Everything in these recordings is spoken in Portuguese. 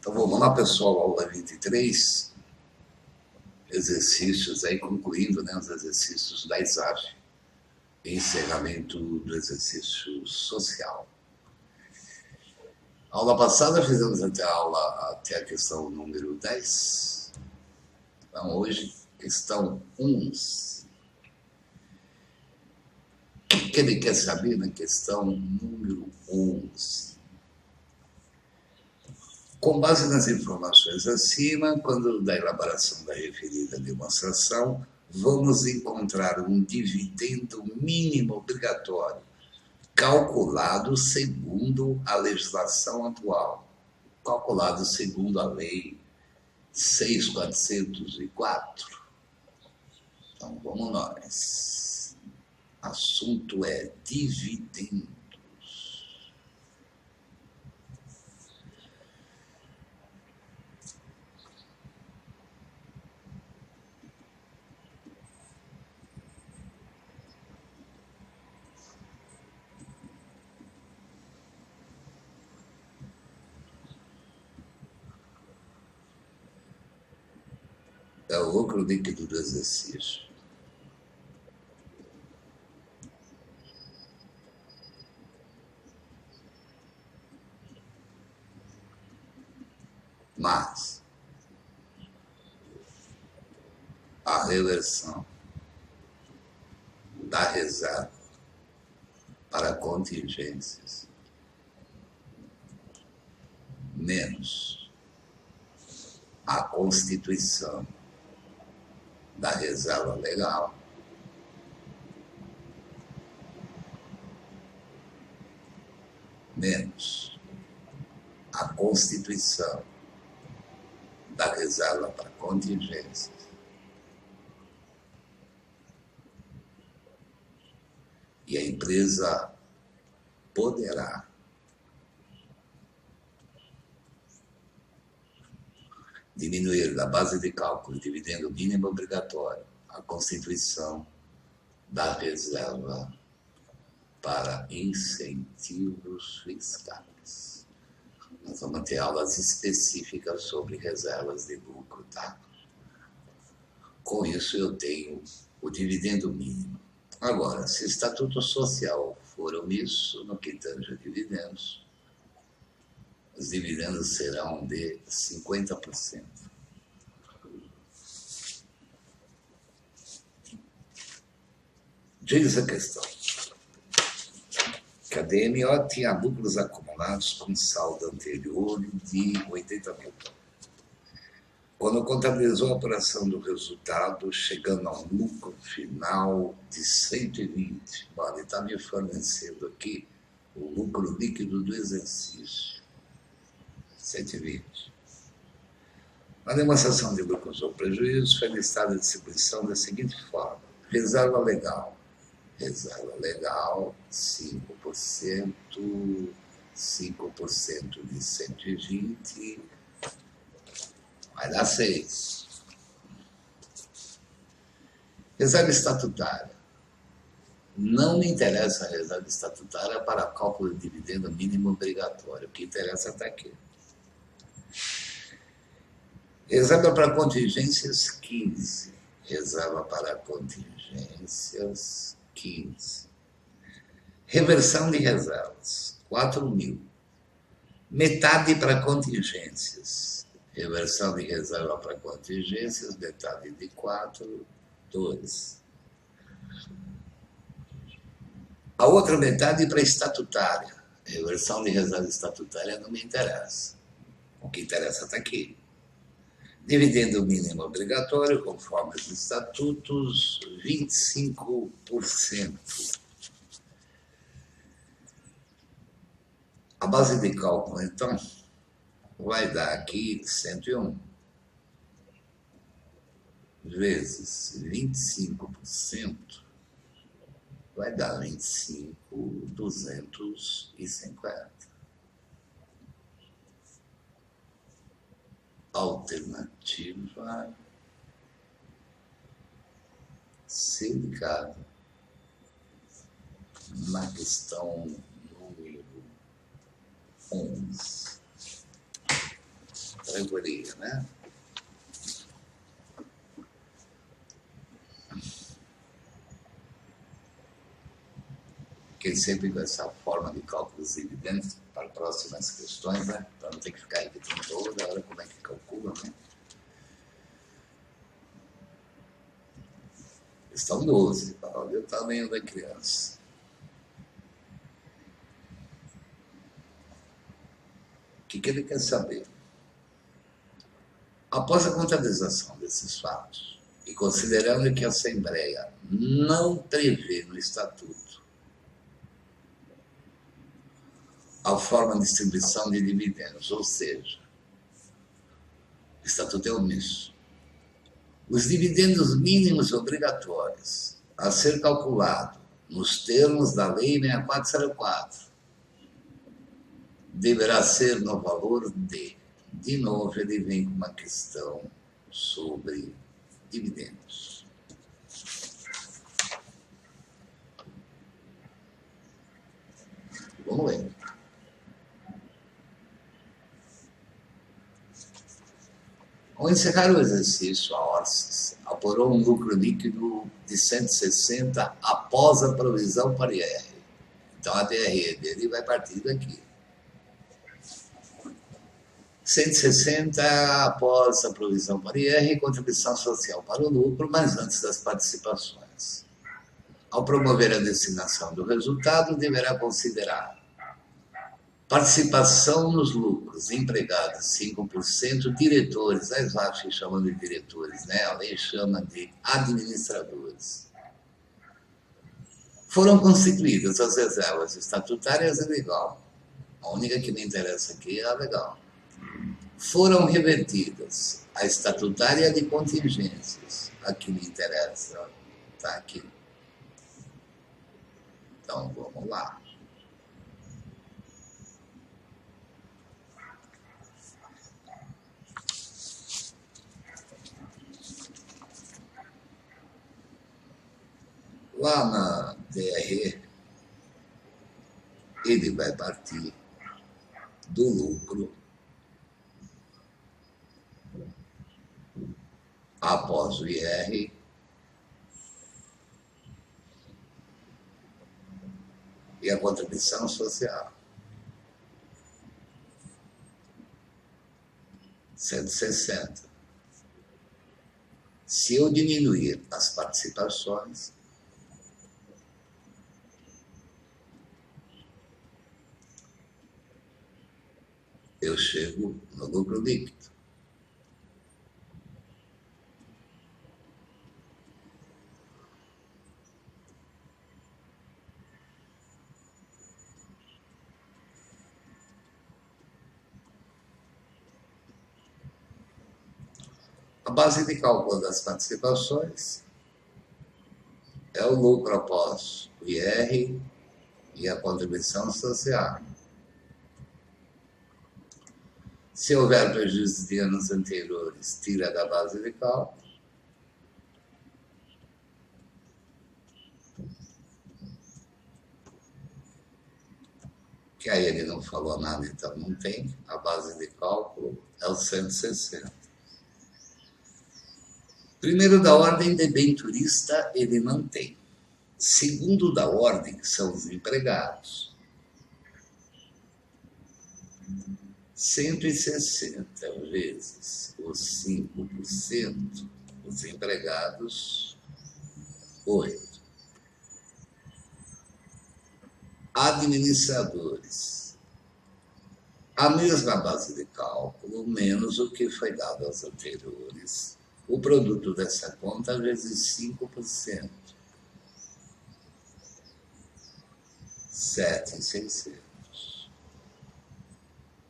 Então vamos lá, pessoal, aula 23, exercícios aí, concluindo, né, os exercícios da ISAF, encerramento do exercício social. A aula passada fizemos até a questão número 10. Então hoje, questão 11. O que ele quer saber na questão número 11? Com base nas informações acima, quando da elaboração da referida demonstração, vamos encontrar um dividendo mínimo obrigatório, calculado segundo a legislação atual, calculado segundo a Lei 6.404. Então, vamos nós. Assunto é dividendo. É o lucro líquido do exercício. Mas a reversão da reserva para contingências menos a constituição da reserva legal menos a constituição da reserva para contingências e a empresa poderá diminuir da base de cálculo dividendo mínimo obrigatório a constituição da reserva para incentivos fiscais. Nós vamos ter aulas específicas sobre reservas de lucro, tá? Com isso eu tenho o dividendo mínimo. Agora, se o estatuto social for omisso no que tange a dividendos, os dividendos serão de 50%. Diz a questão que a DMO tinha lucros acumulados com saldo anterior de 80 mil. Quando contabilizou a apuração do resultado, chegando a um lucro final de 120. Bom, ele está me fornecendo aqui o lucro líquido do exercício. 120. Na demonstração de lucros ou prejuízos, foi listada a distribuição da seguinte forma: reserva legal. Reserva legal, 5%, 5% de 120, vai dar 6. Reserva estatutária. Não me interessa a reserva estatutária para cálculo de dividendo mínimo obrigatório. O que interessa está aqui. Reserva para contingências, 15. Reserva para contingências, 15. Reversão de reservas, 4.000. Metade para contingências. Reversão de reserva para contingências, metade de 4, 2. A outra metade para estatutária. Reversão de reserva estatutária não me interessa. O que interessa está aqui. Dividendo mínimo obrigatório, conforme os estatutos, 25%. A base de cálculo, então, vai dar aqui 101 vezes 25%, vai dar 25.250. Alternativa C indicada na questão número 11. alegoria, né? Fiquei sempre com essa forma de cálculo dos dividendos para próximas questões, né? Para não ter que ficar repetindo toda hora como é que calcula, né? Estão 12, olha o tamanho da criança. O que ele quer saber? Após a contabilização desses fatos, e considerando que a Assembleia não prevê no Estatuto a forma de distribuição de dividendos, ou seja, o Estatuto é omisso, os dividendos mínimos obrigatórios a ser calculado nos termos da Lei 6404 deverá ser no valor de novo, ele vem com uma questão sobre dividendos. Vamos ver. Ao encerrar o exercício, a Orsis apurou um lucro líquido de 160 após a provisão para IR. Então, a DRE dele vai partir daqui. 160 após a provisão para IR e contribuição social para o lucro, mas antes das participações. Ao promover a destinação do resultado, deverá considerar participação nos lucros, empregados 5%, diretores, a SAF chama de diretores, né? A lei chama de administradores. Foram constituídas as reservas estatutárias e legal. A única que me interessa aqui é a legal. Foram revertidas a estatutária de contingências. A que me interessa está aqui. Então, vamos lá. Lá na DRE, ele vai partir do lucro após o IR e a contribuição social. 160. Se eu diminuir as participações, eu chego no lucro líquido. A base de cálculo das participações é o lucro após o IR e a contribuição social. Se houver prejuízo de anos anteriores, tira da base de cálculo. Que aí ele não falou nada, então não tem. A base de cálculo é o 160. Primeiro da ordem debenturista, ele não tem. Segundo da ordem, são os empregados. 160 vezes os 5%, os empregados, 8. Administradores. A mesma base de cálculo, menos o que foi dado aos anteriores. O produto dessa conta vezes 5%. 7.600.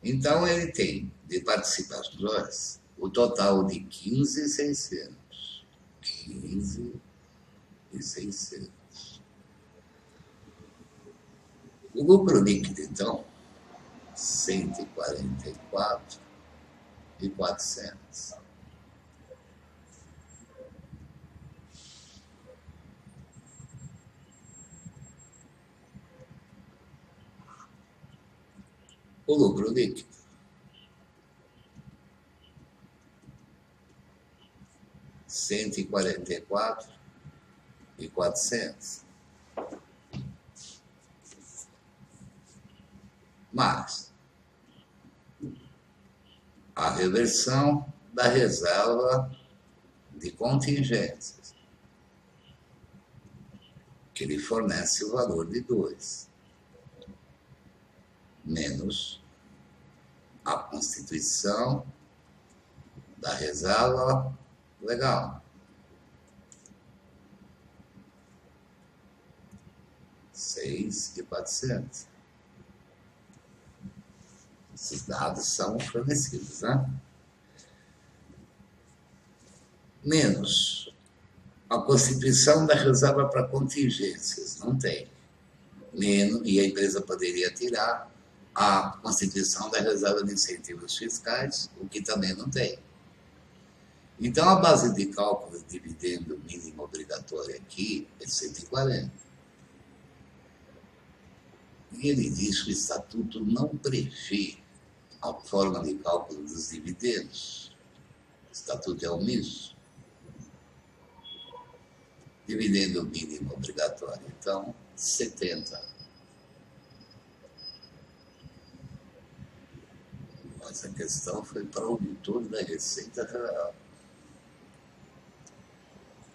Então, ele tem de participações o total de 15.600. 15.600. O lucro líquido, então, 144.400. O lucro líquido 144.400. Mas a reversão da reserva de contingências, que ele fornece o valor de 2, menos a constituição da reserva legal, 6.400. Esses dados são fornecidos, né? Menos a constituição da reserva para contingências, não tem. Menos, e a empresa poderia tirar a constituição da reserva de incentivos fiscais, o que também não tem. Então, a base de cálculo de dividendo mínimo obrigatório aqui é 140. E ele diz que o estatuto não prevê a forma de cálculo dos dividendos. O estatuto é omisso. Dividendo mínimo obrigatório, então, 70. Essa questão foi para o auditor da Receita Federal.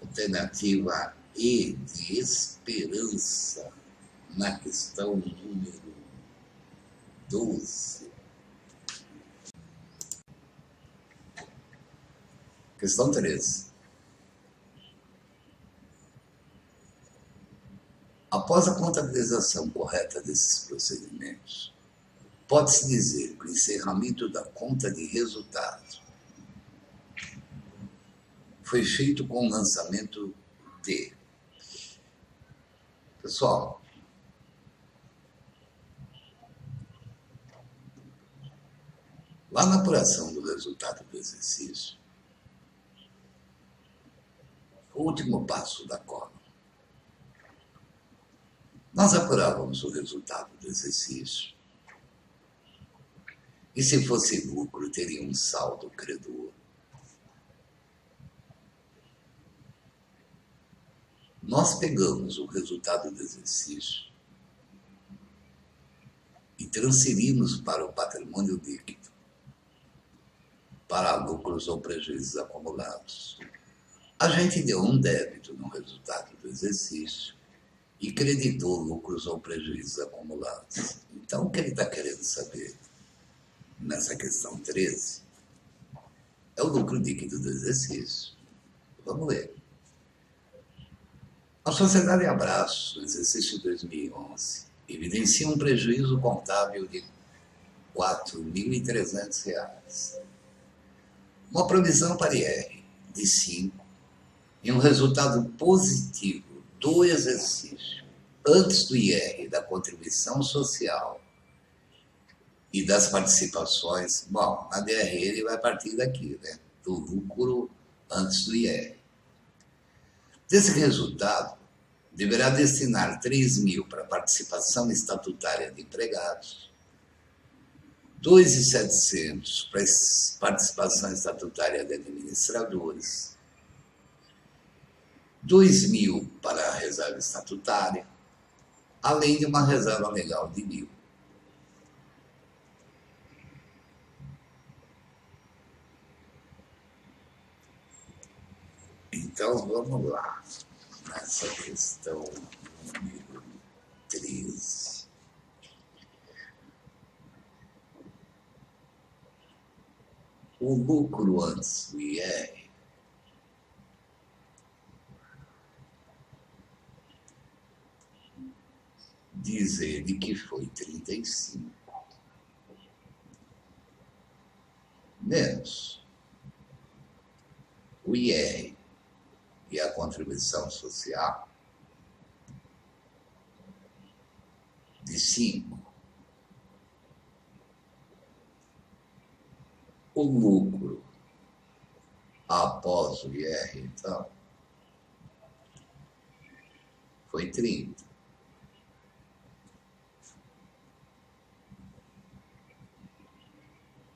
Alternativa E de esperança, na questão número 12. Questão 13. Após a contabilização correta desses procedimentos, pode-se dizer que o encerramento da conta de resultados foi feito com o lançamento de... Pessoal, lá na apuração do resultado do exercício, o último passo da cola, nós apurávamos o resultado do exercício e, se fosse lucro, teria um saldo credor. Nós pegamos o resultado do exercício e transferimos para o patrimônio líquido, para lucros ou prejuízos acumulados. A gente deu um débito no resultado do exercício e creditou lucros ou prejuízos acumulados. Então, o que ele está querendo saber nessa questão 13 é o lucro líquido do exercício. Vamos ver. A Sociedade Abraço, no exercício de 2011, evidencia um prejuízo contábil de R$ 4.300. Uma provisão para IR de 5 e um resultado positivo do exercício, antes do IR, da contribuição social e das participações. Bom, na DRE ele vai partir daqui, né? Do lucro antes do IR. Desse resultado, deverá destinar 3.000 para participação estatutária de empregados, 2.700 para participação estatutária de administradores, 2.000 para a reserva estatutária, além de uma reserva legal de 1.000. Então, vamos lá, nessa questão número 13. O lucro antes do IR diz ele que foi 35. Menos o IR e a contribuição social de 5. O lucro após o IR, então, foi 30.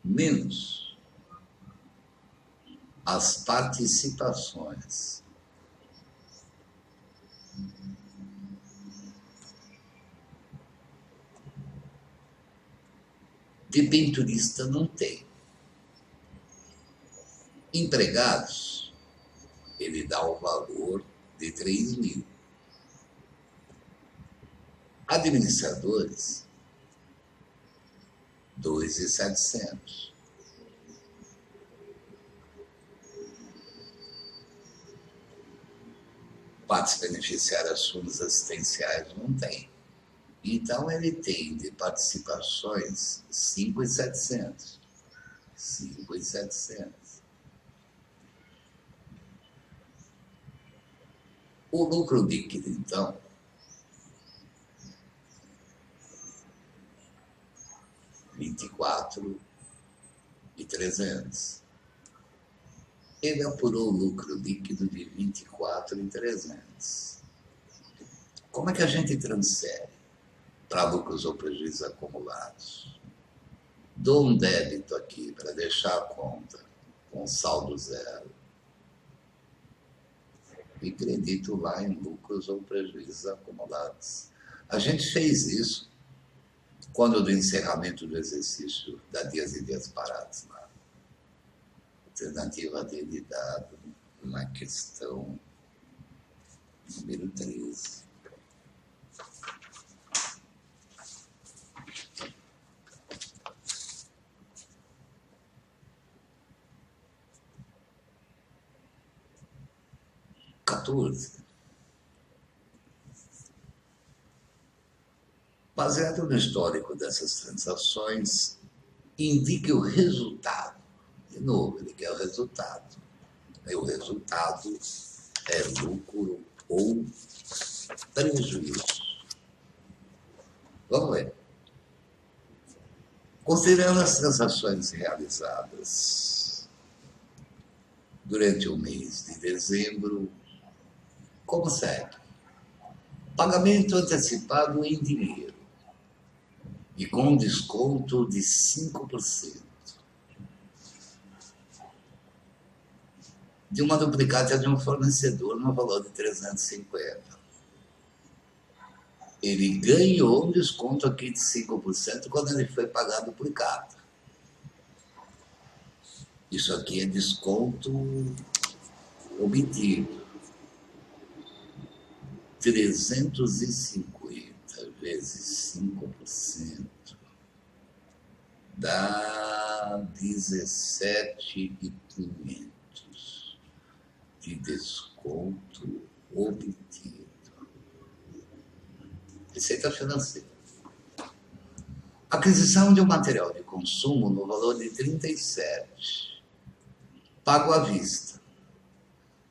Menos as participações de pinturista não tem. Empregados, ele dá o valor de 3.000. Administradores, 2.700. Partes beneficiárias, fundos assistenciais, não tem. Então, ele tem de participações 5.700. 5.700. O lucro líquido, então, R$24.300. Ele apurou o lucro líquido de 24.300. Como é que a gente transfere para lucros ou prejuízos acumulados? Dou um débito aqui para deixar a conta com saldo zero e credito lá em lucros ou prejuízos acumulados. A gente fez isso quando do encerramento do exercício da Dias e Dias Parados lá. Alternativa dele dado na questão número 13. Baseado no histórico dessas transações, indique o resultado. De novo, ele quer o resultado. E o resultado é lucro ou prejuízo. Vamos ver. Considerando as transações realizadas durante o mês de dezembro, como segue? Pagamento antecipado em dinheiro e com desconto de 5% de uma duplicata de um fornecedor no valor de 350. Ele ganhou um desconto aqui de 5% quando ele foi pagar a duplicata. Isso aqui é desconto obtido. 350 vezes 5% dá 17.500 de desconto obtido. Receita financeira. Aquisição de um material de consumo no valor de 37, pago à vista,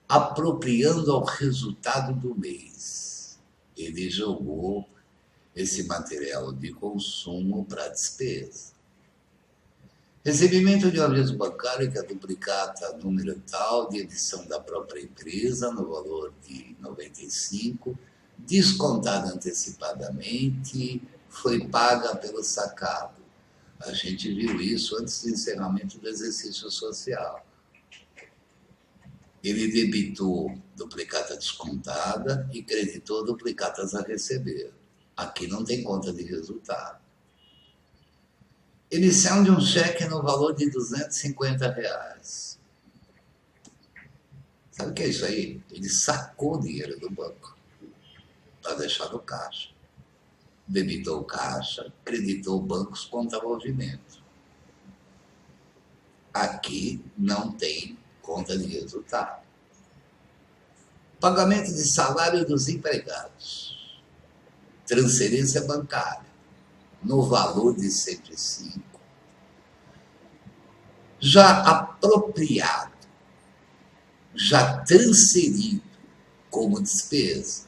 apropriando ao resultado do mês. Ele jogou esse material de consumo para despesa. Recebimento de um aviso bancário que a duplicata número tal de edição da própria empresa no valor de 95, descontada antecipadamente, foi paga pelo sacado. A gente viu isso antes do encerramento do exercício social. Ele debitou duplicata descontada e creditou duplicatas a receber. Aqui não tem conta de resultado. Emissão de um cheque no valor de R$250. Sabe o que é isso aí? Ele sacou o dinheiro do banco para deixar no caixa. Debitou o caixa, creditou bancos contra movimento. Aqui não tem conta de resultado. Pagamento de salário dos empregados. Transferência bancária no valor de 105. Já apropriado, já transferido como despesa.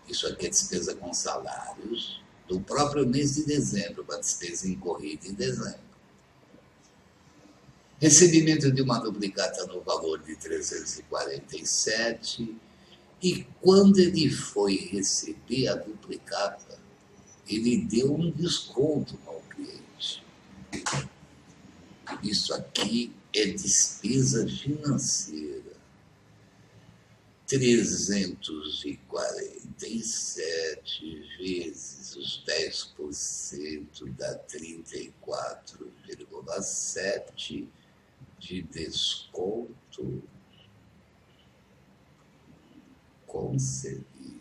Isso aqui é despesa com salários do próprio mês de dezembro, para despesa incorrida em dezembro. Recebimento de uma duplicata no valor de 347, e quando ele foi receber a duplicata, ele deu um desconto ao cliente. Isso aqui é despesa financeira. 347 vezes os 10% dá 34,7 de desconto concedido.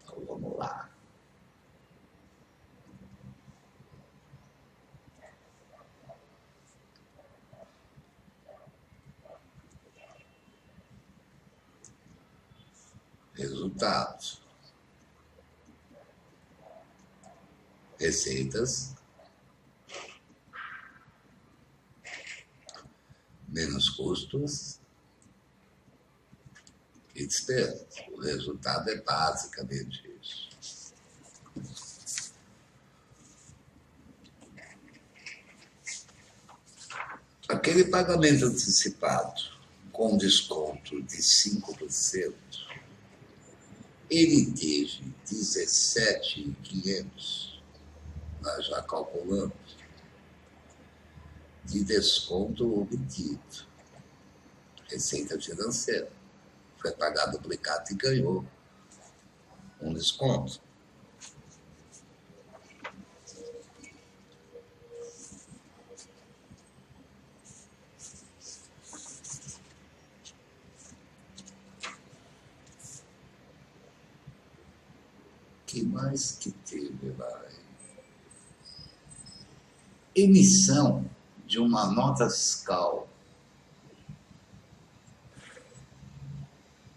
Então vamos lá. Resultados. Receitas menos custos e despesas. O resultado é basicamente isso. Aquele pagamento antecipado com desconto de 5%, ele teve 17.500, nós já calculamos, de desconto obtido. Receita financeira. Foi pagar duplicado e ganhou um desconto. Que mais que teve lá? Emissão de uma nota fiscal.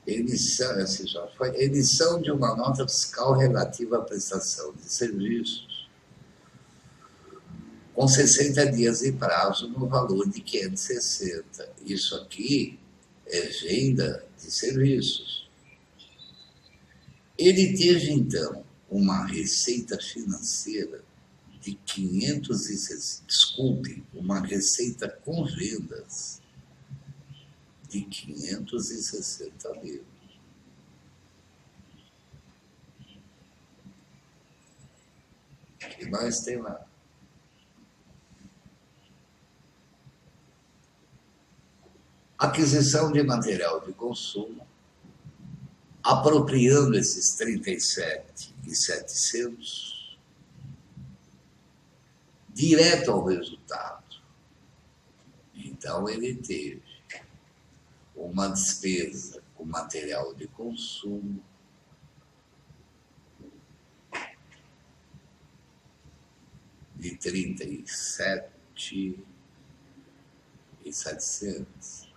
Emissão de uma nota fiscal relativa à prestação de serviços com 60 dias de prazo no valor de 560. Isso aqui é venda de serviços. Ele teve, então, uma receita financeira de 560, desculpe, uma receita com vendas de 560 mil. O que mais tem lá? Aquisição de material de consumo, apropriando esses 37.700 direto ao resultado. Então, ele teve uma despesa com material de consumo de 37.700.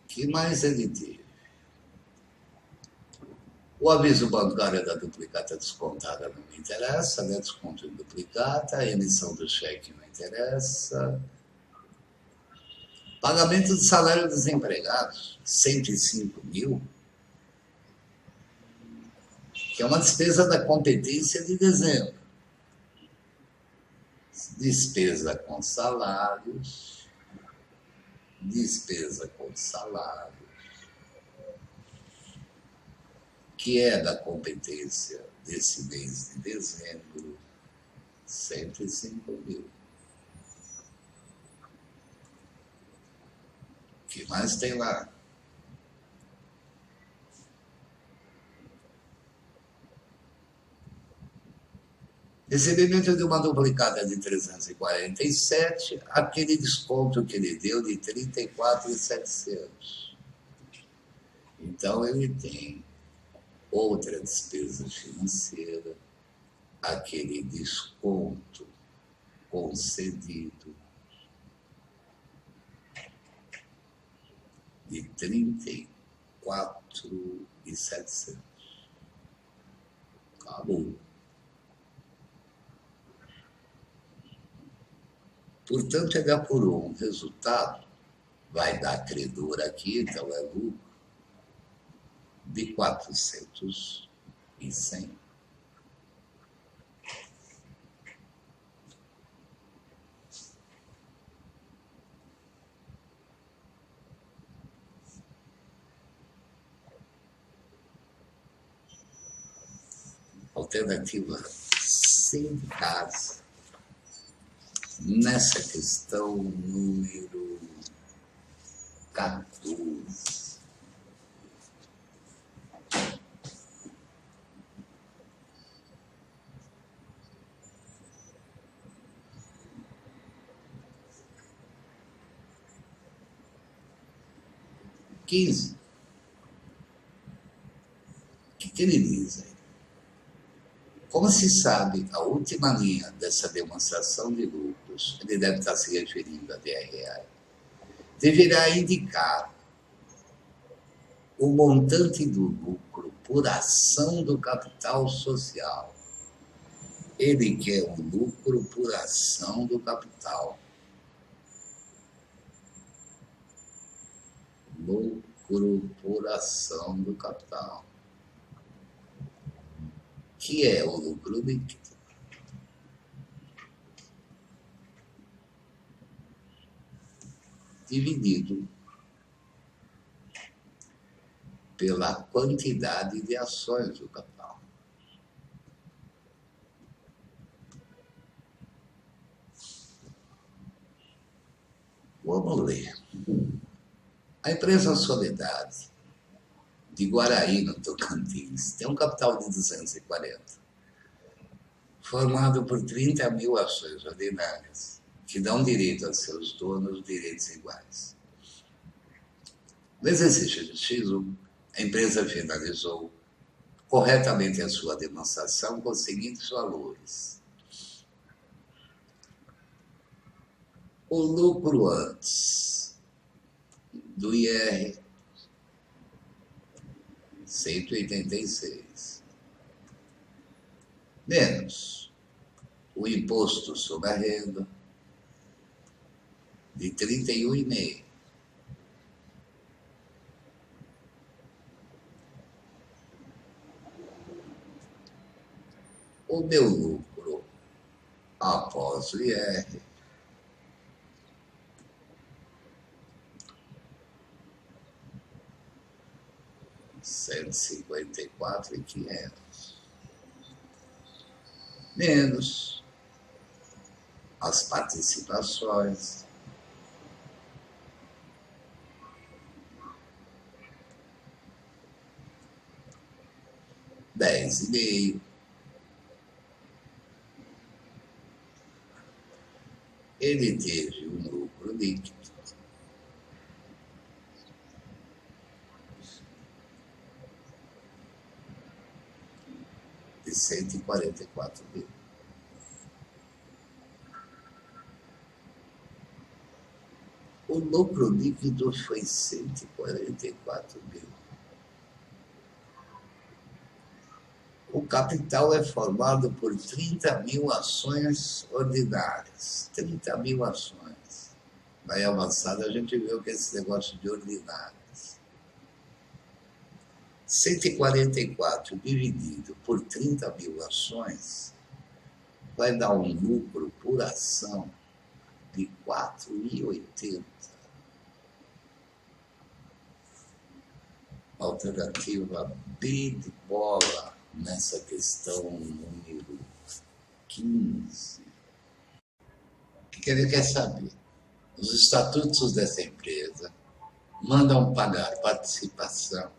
O que mais ele teve? O aviso bancário da duplicata descontada não me interessa, né? Desconto em duplicata, a emissão do cheque não interessa. Pagamento de salário dos empregados, 105 mil, que é uma despesa da competência de dezembro. Despesa com salários, que é da competência desse mês de dezembro, 105 mil. O que mais tem lá? Recebimento de uma duplicata de 347, aquele desconto que ele deu de 34.700. Então, ele tem outra despesa financeira, aquele desconto concedido de 34.700. Acabou. Portanto, ele apurou um resultado, vai dar credor aqui, então é lucro, de 400.100. Alternativa C de casa. Nessa questão número 14. O que ele diz aí? Como se sabe, a última linha dessa demonstração de lucros, ele deve estar se referindo a DRE, deverá indicar o montante do lucro por ação do capital social. Ele quer um lucro por ação do capital. Lucro por ação do capital. Que é o lucro líquido. Dividido pela quantidade de ações do capital. Vamos ler. A empresa Soledade, de Guaraí, no Tocantins, tem um capital de 240, formado por 30 mil ações ordinárias, que dão direito a seus donos direitos iguais. No exercício de X1, a empresa finalizou corretamente a sua demonstração com os seguintes valores. O lucro antes do IR, 186, menos o imposto sobre a renda, de 31,5. O meu lucro após o IR, R$ 154.500, menos as participações, R$ 10,5. Ele teve um lucro líquido de 144 mil. O lucro líquido foi 144 mil. O capital é formado por 30 mil ações ordinárias. 30 mil ações. Vai avançado, a gente viu que esse negócio de ordinárias. 144 dividido por 30 mil ações vai dar um lucro por ação de R$ 4,80. Alternativa B de bola nessa questão número 15. O que ele quer saber? Os estatutos dessa empresa mandam pagar participação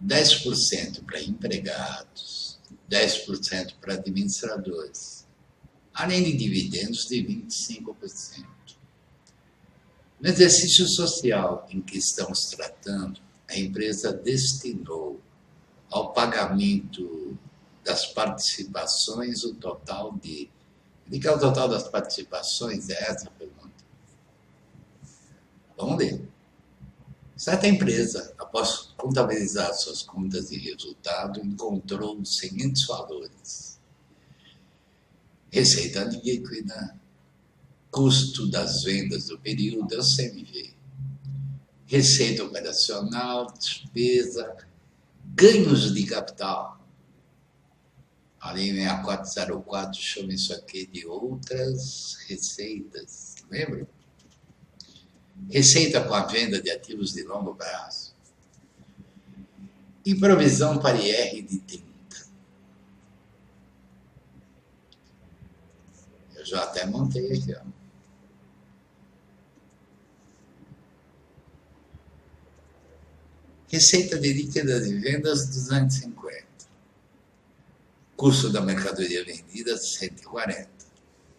10% para empregados, 10% para administradores, além de dividendos de 25%. No exercício social em que estamos tratando, a empresa destinou ao pagamento das participações o total de... O que é o total das participações? É essa a pergunta. Vamos ler. Certa empresa, após contabilizar suas contas de resultado, encontrou os seguintes valores: receita líquida, custo das vendas do período, é o CMV, receita operacional, despesa, ganhos de capital. A lei 6404 chama isso aqui de outras receitas, lembra? Receita com a venda de ativos de longo prazo. E provisão para IR de 30. já até montei aqui, ó. Receita de líquida de vendas 250. Custo da mercadoria vendida 140.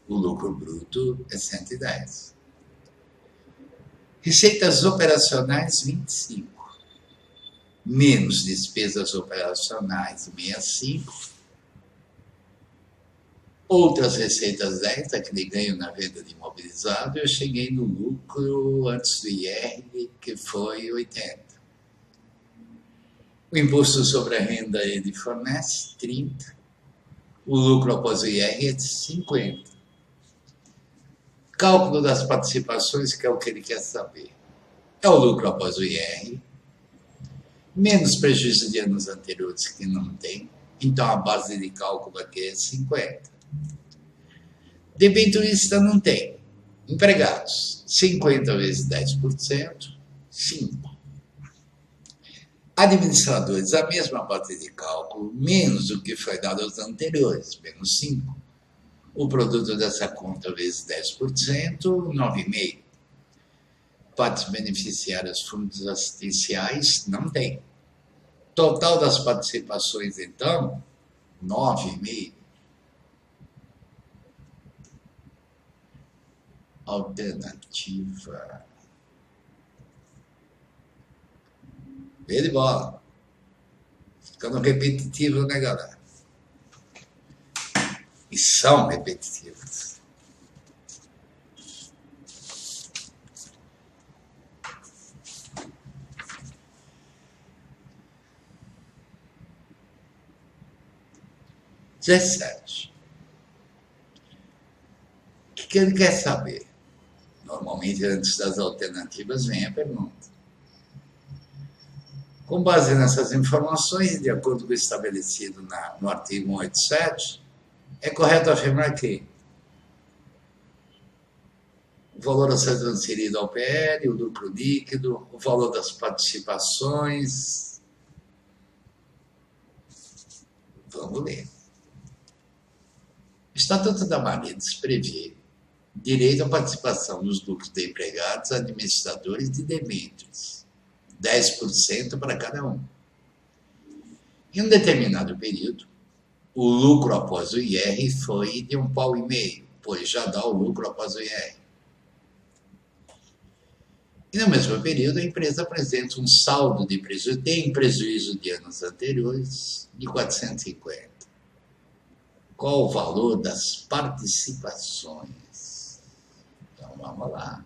O lucro bruto é 110. Receitas operacionais 25. Menos despesas operacionais 65. Outras receitas 10, aquele ganho na venda de imobilizado, eu cheguei no lucro antes do IR, que foi 80. O imposto sobre a renda ele fornece 30. O lucro após o IR é de 50. Cálculo das participações, que é o que ele quer saber. É o lucro após o IR, menos prejuízo de anos anteriores que não tem. Então a base de cálculo aqui é 50. Debenturista não tem. Empregados, 50 vezes 10%, 5. Administradores, a mesma base de cálculo, menos o que foi dado aos anteriores, menos 5. O produto dessa conta vezes 10%, 9,5. Partes beneficiárias, fundos assistenciais, não tem. Total das participações, então, 9,5. Alternativa. Vê de bola. Ficando repetitivo, né, galera? E são repetitivos. Dezessete. O que ele quer saber? Normalmente, antes das alternativas, vem a pergunta. Com base nessas informações, e de acordo com o estabelecido no artigo 187, é correto afirmar que o valor a ser transferido ao PL, o lucro líquido, o valor das participações. Vamos ler. O Estatuto da Marinha prevê direito à participação nos lucros de empregados, administradores e de debêntures, 10% para cada um. Em um determinado período, o lucro após o IR foi de 1,5 pau, pois já dá o lucro após o IR. E no mesmo período, a empresa apresenta um saldo de prejuízo, tem prejuízo de anos anteriores, de 450. Qual o valor das participações? Então, vamos lá.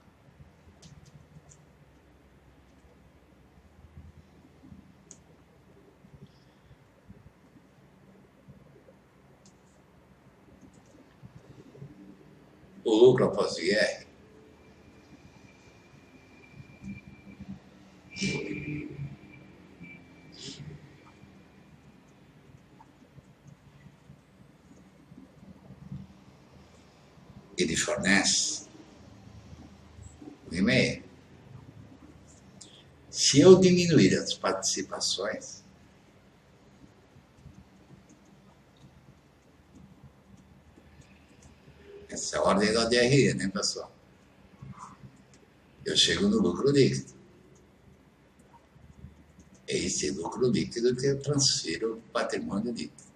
O lucro após o IR ele fornece o e-mail. Se eu diminuir as participações, essa é a ordem da DRE, né, pessoal? Eu chego no lucro líquido. É esse lucro líquido que eu transfiro o patrimônio líquido.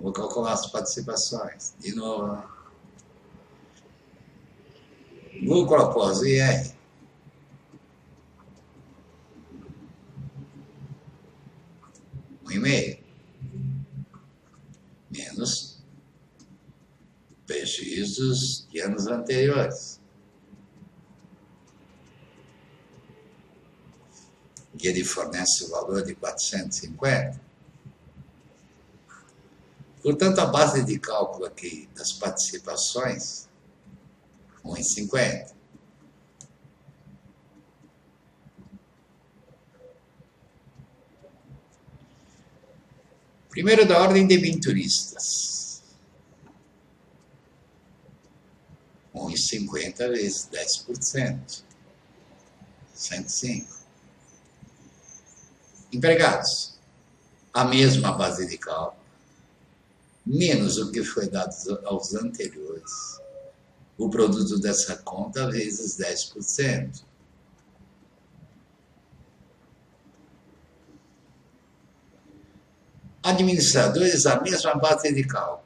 Vamos calcular as participações. De novo. Lucro após o IR. Um e-mail. Menos prejuízos de anos anteriores. E ele fornece o valor de 450. Portanto, a base de cálculo aqui das participações, 1,50. Primeiro da ordem de debenturistas. 1,50 vezes 10%. 105. Empregados, a mesma base de cálculo, menos o que foi dado aos anteriores. O produto dessa conta vezes 10%. Administradores, a mesma base de cálculo,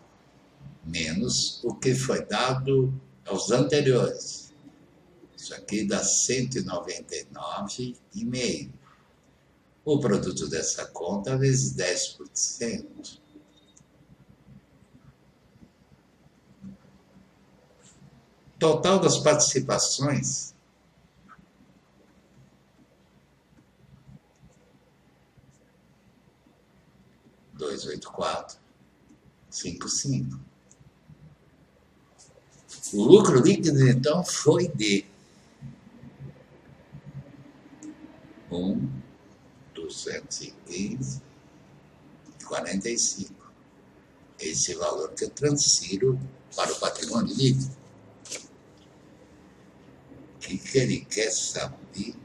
menos o que foi dado aos anteriores. Isso aqui dá 199,5. O produto dessa conta vezes 10%. Total das participações, R$ 284,55. O lucro líquido, então, foi de 1.215,45. Esse valor que eu transfiro para o patrimônio líquido. O que ele quer saber?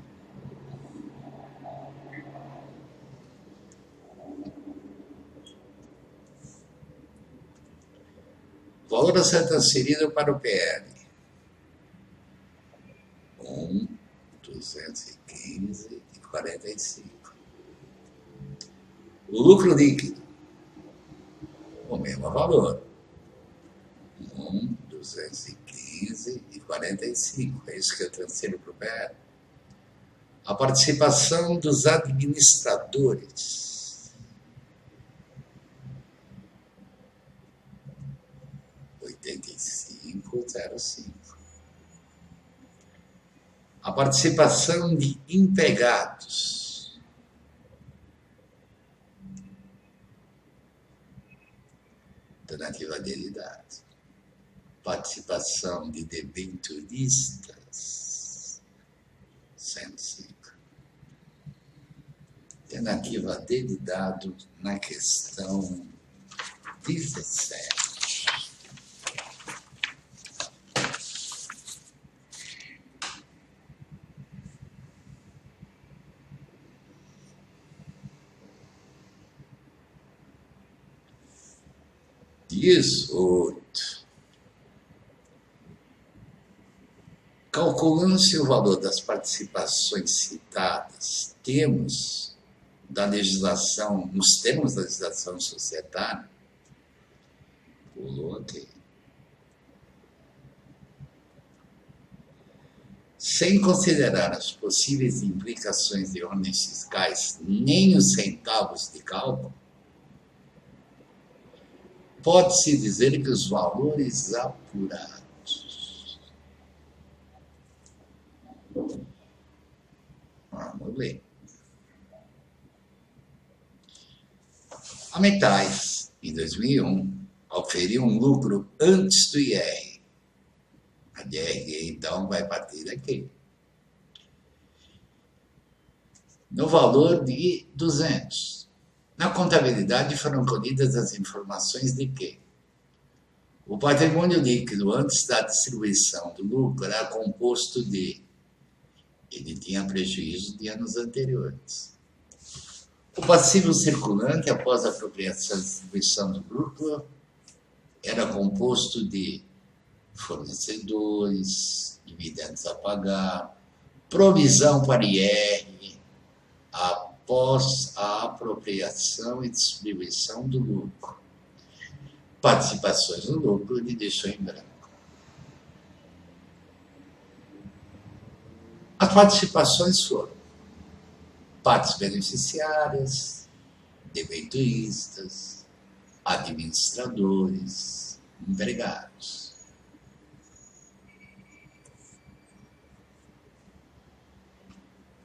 O valor a ser transferido para o PL. 1.215,45. O lucro líquido, o mesmo valor. 1.215,45. É isso que eu transfiro para o PL. A participação dos administradores, 85,05. A participação de empregados, alternativa dele dado. Participação de debenturistas, 105. Alternativa dele dado na questão 17. Calculando-se o valor das participações citadas, temos da legislação, nos termos da legislação societária, pulou aqui. Sem considerar as possíveis implicações de ordens fiscais, nem os centavos de cálculo, pode-se dizer que os valores apurados. Vamos ler. A Metais, em 2001, oferiu um lucro antes do IR. A DRE, então, vai partir daqui. No valor de 200. Na contabilidade foram colhidas as informações de que o patrimônio líquido antes da distribuição do lucro era composto de... Ele tinha prejuízo de anos anteriores. O passivo circulante, após a apropriação e distribuição do lucro, era composto de fornecedores, dividendos a pagar, provisão para IR, após a apropriação e distribuição do lucro. Participações no lucro ele deixou em branco. As participações foram partes beneficiárias, debenturistas, administradores, empregados.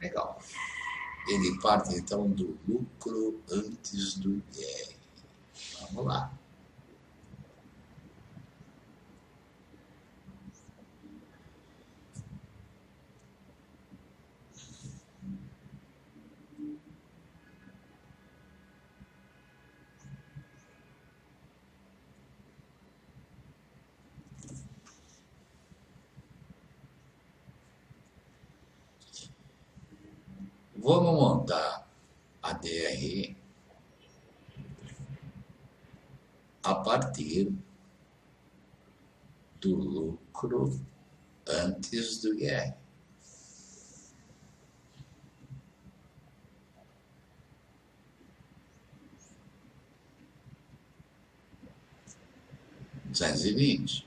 Legal. Ele parte, então, do lucro antes do IR. Vamos lá. Vamos montar a ADR a partir do lucro antes do IR. R$220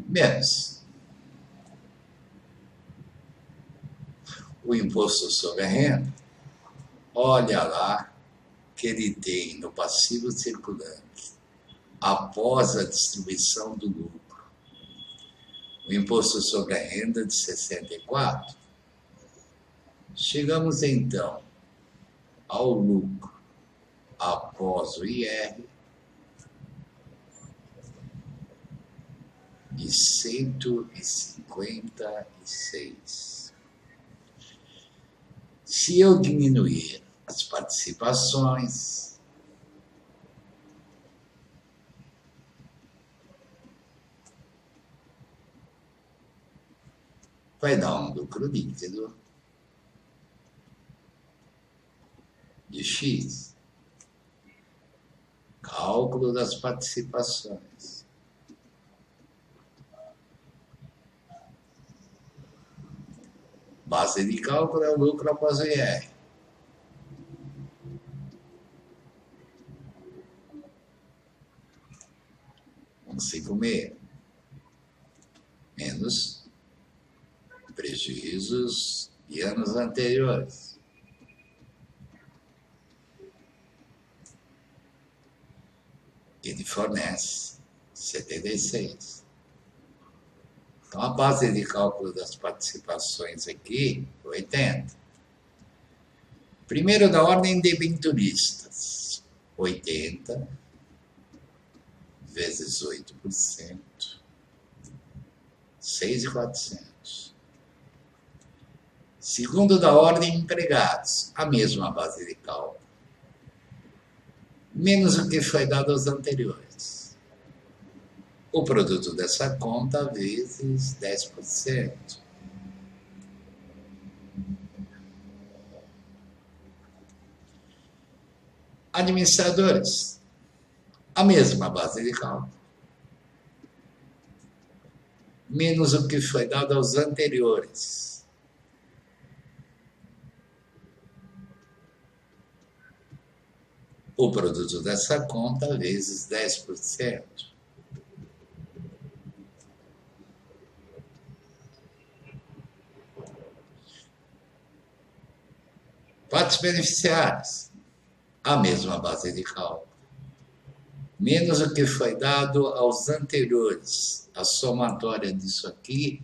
menos o imposto sobre a renda. Olha lá que ele tem no passivo circulante, após a distribuição do lucro, o imposto sobre a renda de 64. Chegamos então ao lucro após o IR de 156. Se eu diminuir as participações, vai dar um lucro líquido de X. Cálculo das participações. Base de cálculo é o lucro após o IR. R$156 menos prejuízos de anos anteriores. Ele fornece 76. Então, a base de cálculo das participações aqui, 80. Primeiro, da ordem de debenturistas, 80 vezes 8%, 6.400. Segundo, da ordem empregados, a mesma base de cálculo, menos o que foi dado aos anteriores. O produto dessa conta vezes 10%. Administradores, a mesma base de cálculo, menos o que foi dado aos anteriores. O produto dessa conta vezes 10%. Partes beneficiárias, a mesma base de cálculo, menos o que foi dado aos anteriores. A somatória disso aqui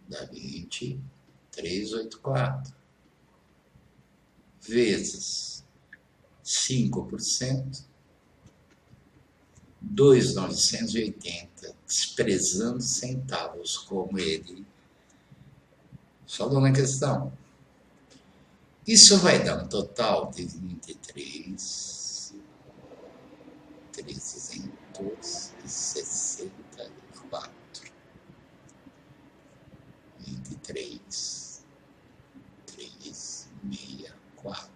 dá 23,84, vezes 5%, 2.980, desprezando centavos, como ele falou na questão. Isso vai dar um total de 23.364. 23.364.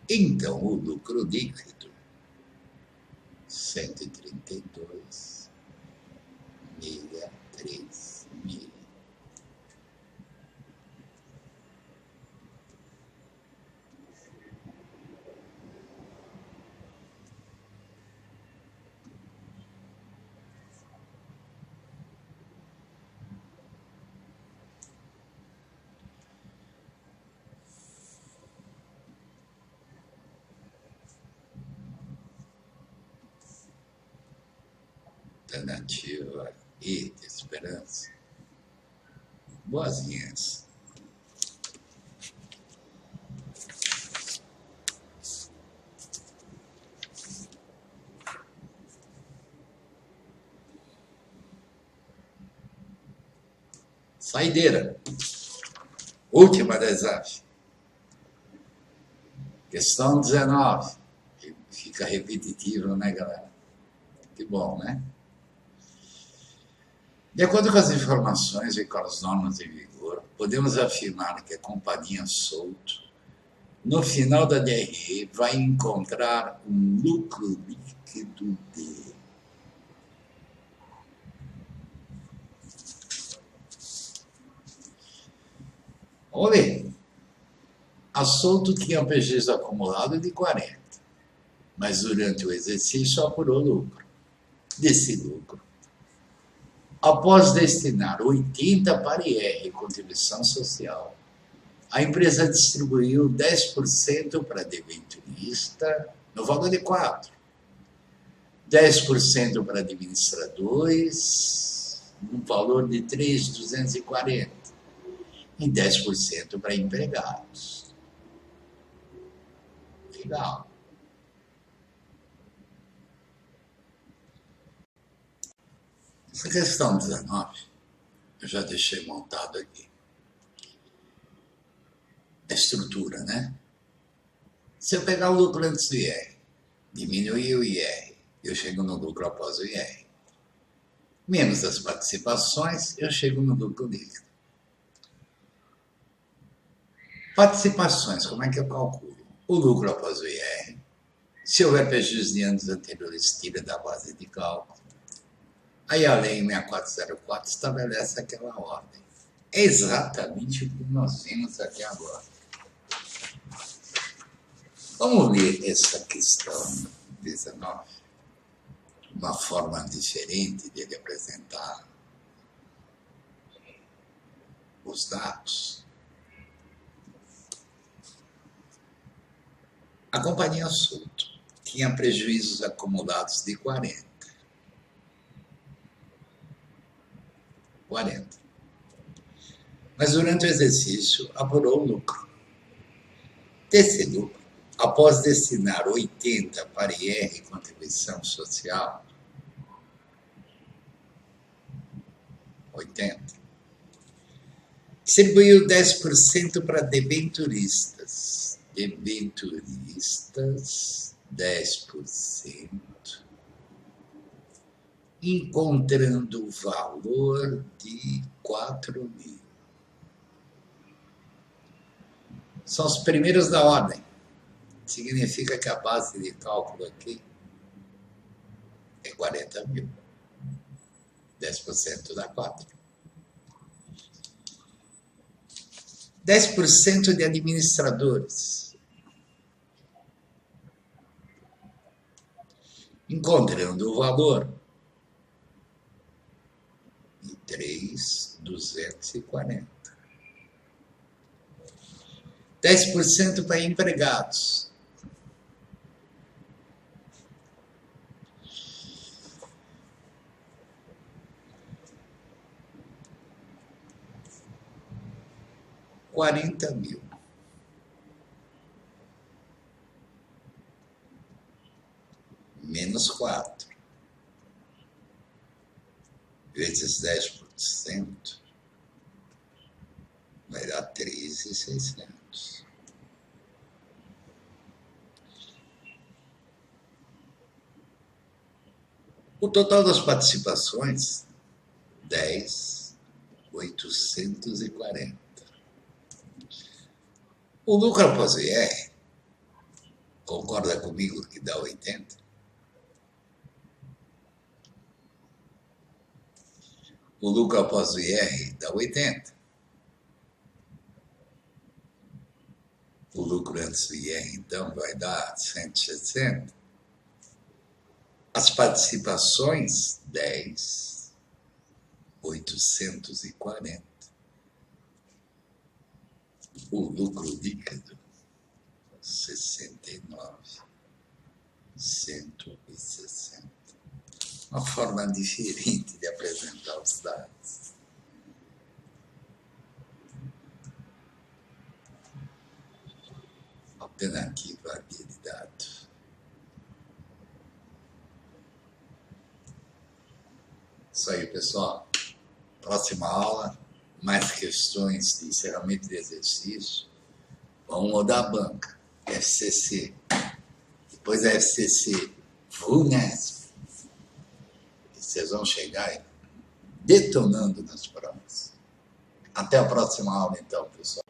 Então, o lucro líquido, 132.63. Alternativa e de esperança. Boazinhas. Saideira. Última da ESAF. Questão 19. Fica repetitivo, né, galera? Que bom, né? De acordo com as informações e com as normas em vigor, podemos afirmar que a companhia Souto, no final da DRE, vai encontrar um lucro líquido de olha, a Souto tinha prejuízo acumulado de 40, mas durante o exercício apurou lucro. Desse lucro, após destinar 80 para IR, contribuição social, a empresa distribuiu 10% para debenturista, no valor de 4, 10% para administradores, no valor de 3.240, e 10% para empregados. Legal. Essa questão 19, eu já deixei montado aqui. A estrutura, né? Se eu pegar o lucro antes do IR, diminuir o IR, eu chego no lucro após o IR. Menos as participações, eu chego no lucro líquido. Participações, como é que eu calculo? O lucro após o IR. Se houver prejuízo de anos anteriores, tira da base de cálculo. Aí a lei 6404 estabelece aquela ordem. É exatamente o que nós vimos aqui agora. Vamos ler essa questão 19, uma forma diferente de ele apresentar os dados. A companhia Souto tinha prejuízos acumulados de 40. Mas durante o exercício apurou o lucro. Desse lucro, após destinar 80 para IR e contribuição social, 80, distribuiu 10% para debenturistas. Debenturistas, 10%, encontrando o valor de 4.000. São os primeiros da ordem. Significa que a base de cálculo aqui é 40.000. 10% dá 4. 10% de administradores. Encontrando o valor de 3.240. 10% para empregados. R$40.000. Menos 4. Vezes 10%. Vai dar 3.600. O total das participações, 10.840. O lucro após o IR, concorda comigo que dá 80? O lucro após o IR dá 80. O lucro antes do IR, então, vai dar 160. As participações, 10.840. O lucro líquido, 69.160. Uma forma diferente de apresentar os dados. Alternativa habilidade. Isso aí, pessoal. Próxima aula, mais questões de encerramento de exercício. Vamos mudar a banca. FCC. Depois da FCC, VUNESP. Vocês vão chegar detonando nas provas. Até a próxima aula, então, pessoal.